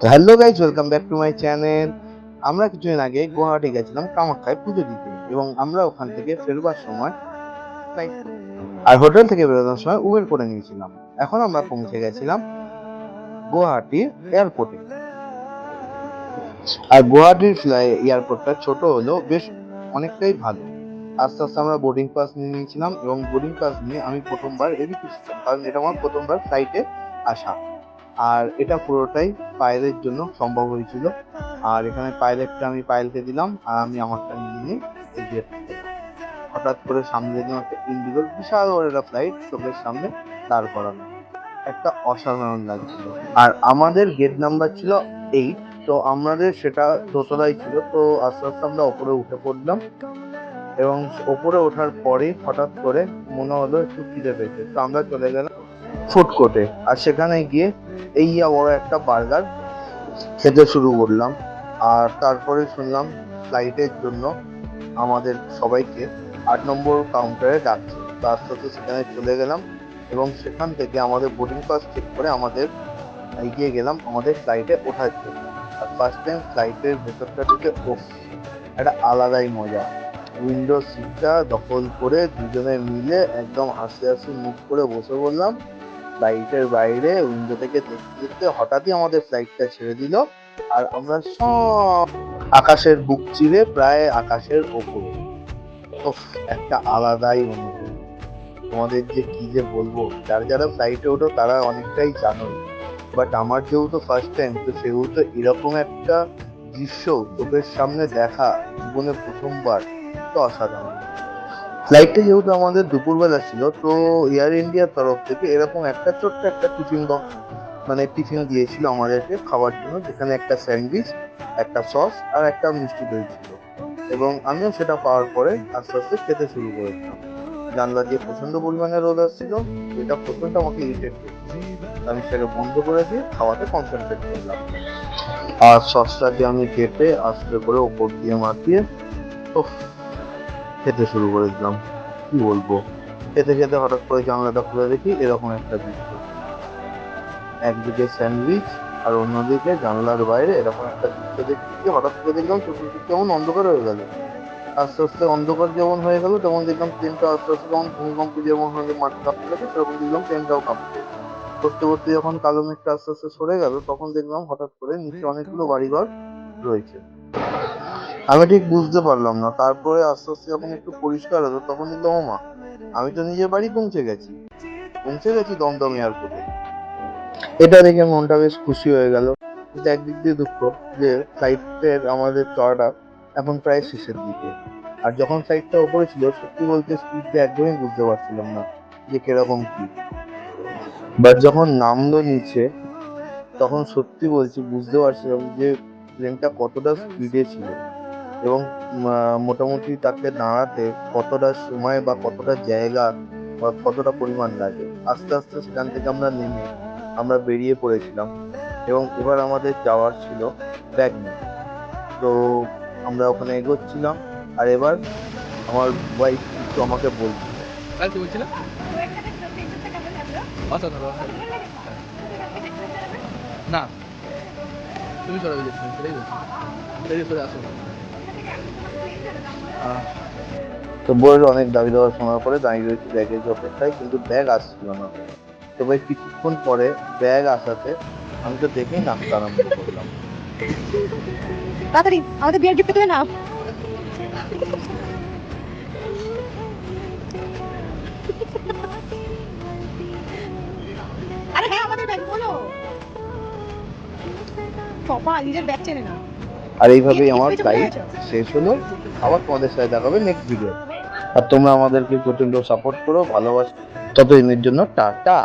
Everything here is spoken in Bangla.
তো hello guys, welcome back to my channel. আমরা কিছুদিন আগে গুয়াহাটি গেছিলাম কামাখ্যায় পুজো দিতে, এবং আমরা ওখান থেকে ফেরবার সময় ফ্লাইট আর হোটেল থেকে বেরোনোর সময় উবের করে নিয়েছিলাম। এখন আমরা পৌঁছে গেছিলাম গুয়াহাটির এয়ারপোর্টে। আর গুয়াহাটির এয়ারপোর্টটা ছোট হলেও বেশ অনেকটাই ভালো। আস্তে আস্তে আমরা বোর্ডিং পাস নিয়ে নিয়েছিলাম, এবং বোর্ডিং পাস নিয়ে আমি প্রথমবার হেবি খুশি ছিলাম, কারণ এটা আমার প্রথমবার ফ্লাইটে আসা। আর এটা পুরোটাই পায়েলের জন্য সম্ভব হয়েছিল। আর এখানে পাইলটটা আমি পাইলটে দিলাম, আর আমি আমারটা নিয়ে এগিয়ে গেলাম। হঠাৎ করে সামনে দেখলাম একটা ইন্ডিগোর বিশাল বড় একটা ফ্লাইট চোখের সামনে দাঁড় করানো। একটা অসাধারণ লাগছিল। আর আমাদের গেট নাম্বার ছিল 8। তো আমাদের সেটা দোতলাই ছিল। তো আস্তে আস্তে আমরা ওপরে উঠে পড়লাম, এবং ওপরে ওঠার পরে হঠাৎ করে মনে হলো একটু খিদে পেয়েছে। তো আমরা চলে গেলাম ফুড কোর্টে, আর সেখানে গিয়ে এই বড় একটা বার্গার খেতে শুরু করলাম। আর তারপরে শুনলাম ফ্লাইটের জন্য আমাদের সবাইকে 8 নম্বর কাউন্টারে ডাকছে। তো আস্তে আস্তে সেখানে চলে গেলাম, এবং সেখান থেকে আমাদের বোর্ডিং পাস চেক করে আমাদের এগিয়ে গেলাম আমাদের ফ্লাইটে ওঠার জন্য। আর ফার্স্ট টাইম ফ্লাইটের ভেতরটা ঢুকে একটা আলাদাই মজা। উইন্ডো সিটটা দখল করে দুজনে মিলে একদম হাসি হাসি মুখ করে বসে পড়লাম ফ্লাইটের বাইরে। উইন্ডো থেকে দেখতে দেখতে হঠাৎই আমাদের ফ্লাইটটা ছেড়ে দিল, আর আমরা সব আকাশের বুক চিরে প্রায় আকাশের ওপরে। উফ, একটা আলাদাই অনুভূতি। তোমাদের যে কি যে বলবো, যারা যারা ফ্লাইটে ওঠো তারা অনেকটাই জানোই, বাট আমার যেহেতু ফার্স্ট টাইম, তো সেহেতু এরকম একটা দৃশ্য চোখের সামনে দেখা জীবনে প্রথমবার। তো অসাধারণ। ফ্লাইটটা যেহেতু আমাদের দুপুরবেলা ছিল, তো এয়ার ইন্ডিয়ার তরফ থেকে এরকম একটা ছোট্ট একটা টিফিন বক্স, মানে টিফিন দিয়েছিল আমাদেরকে খাওয়ার জন্য, যেখানে একটা স্যান্ডউইচ, একটা সস আর একটা মিষ্টি দই ছিল। এবং আমিও সেটা পাওয়ার পরে আস্তে আস্তে খেতে শুরু করেছিলাম। জানলা দিয়ে প্রচন্ড পরিমাণে রোদ আসছিল, এটা প্রচন্ড আমাকে ইরিটেট করছিল। আমি সেটাকে বন্ধ করে দিয়ে খাওয়াতে কনসেন্ট্রেট করলাম। আর সসটাকে আমি কেটে আস্তে করে ওপর দিয়ে মাখিয়ে উফ, খেতে শুরু করে দিলাম। কি বলবো, খেতে খেতে হঠাৎ করে জানলাটা খুলে দেখি এরকম একটা দৃশ্য। একদিকে স্যান্ডউইচ আর অন্যদিকে জানলার বাইরে এরকম একটা দৃশ্য দেখছি, কি হঠাৎ করে দেখলাম চতুর্দিক কেমন অন্ধকার হয়ে গেল। আস্তে আস্তে অন্ধকার যেমন হয়ে গেল, তেমন দেখলাম প্লেনটা আস্তে আস্তে যেমন ভূমিকম্প যেমন হলে মাটি কাঁপতে থাকে, সেরকম দেখলাম প্লেনটাও কাঁপছে। করতে করতে যখন কালো মেঘটা আস্তে আস্তে সরে গেল, তখন দেখলাম হঠাৎ করে নিচে অনেকগুলো বাড়িঘর রয়েছে। আমি ঠিক বুঝতে পারলাম না। তারপরে আস্তে আস্তে যখন একটু পরিষ্কার হলো, তখন দেখলাম ও মা, আমি তো নিজের বাড়ি পৌঁছে গেছি দমদম এয়ারপোর্টে। এটা দেখে মনটা বেশ খুশি হয়ে গেল। কিন্তু একদিক দিয়ে দুঃখ, যে ফ্লাইটের আমাদের চড়াটা এখন প্রায় শেষের দিকে। আর যখন ফ্লাইটটা ওপরে ছিল, সত্যি বলতে স্পিডটা একদমই বুঝতে পারছিলাম না যে কিরকম কি। বাট যখন নামলো নিচে, তখন সত্যি বলছি বুঝতে পারছিলাম যে প্লেনটা কতটা স্পিডে ছিল, এবং মোটামুটি তাকে দাঁড়াতে কতটা সময় বা কতটা জায়গা বা কতটা পরিমাণ লাগে। আস্তে আস্তে সেখান থেকে আমরা নেমে আমরা বেরিয়ে পড়েছিলাম, এবং এবার আমাদের যাওয়ার ছিল ব্যাগ নিয়ে। তো আমরা ওখানে এগোচ্ছিলাম, আর এবার আমার ওয়াইফ কিছু আমাকে বলছিল। আর কি বলছিলাম? অসাধারণ, অসাধারণ। না, তুমি সরে গেছো, সেটাই বলছি। সেটাই সরে আসো। আহ, তো বইয়ের অনেক দাবি দেওয়া শোনার পরে দাঁড়িয়ে রয়েছি ব্যাগের অপেক্ষায়, কিন্তু ব্যাগ আসছিল না। তো ভাই কিছুক্ষণ পরে ব্যাগ আসাতে আমি তো দেখেই নাচতে আরম্ভ করলাম। তাড়াতাড়ি আমাদের বিয়ার গিফট তুলে নাও। আরে হ্যাঁ, আমাদের ব্যাগ বলো। বাবা নিজের ব্যাগ চেনে না। আর বিয়ে এইভাবেই ঠিক আমার হয়েছে বুঝে ফ্লাইট গেছো? শেষ হলো। আবার তোমাদের সাথে দেখা হবে নেক্সট ভিডিও। আর তোমরা আমাদেরকে প্রচন্ড সাপোর্ট করো, ভালোবাসো। ততদিনের জন্য টাটা।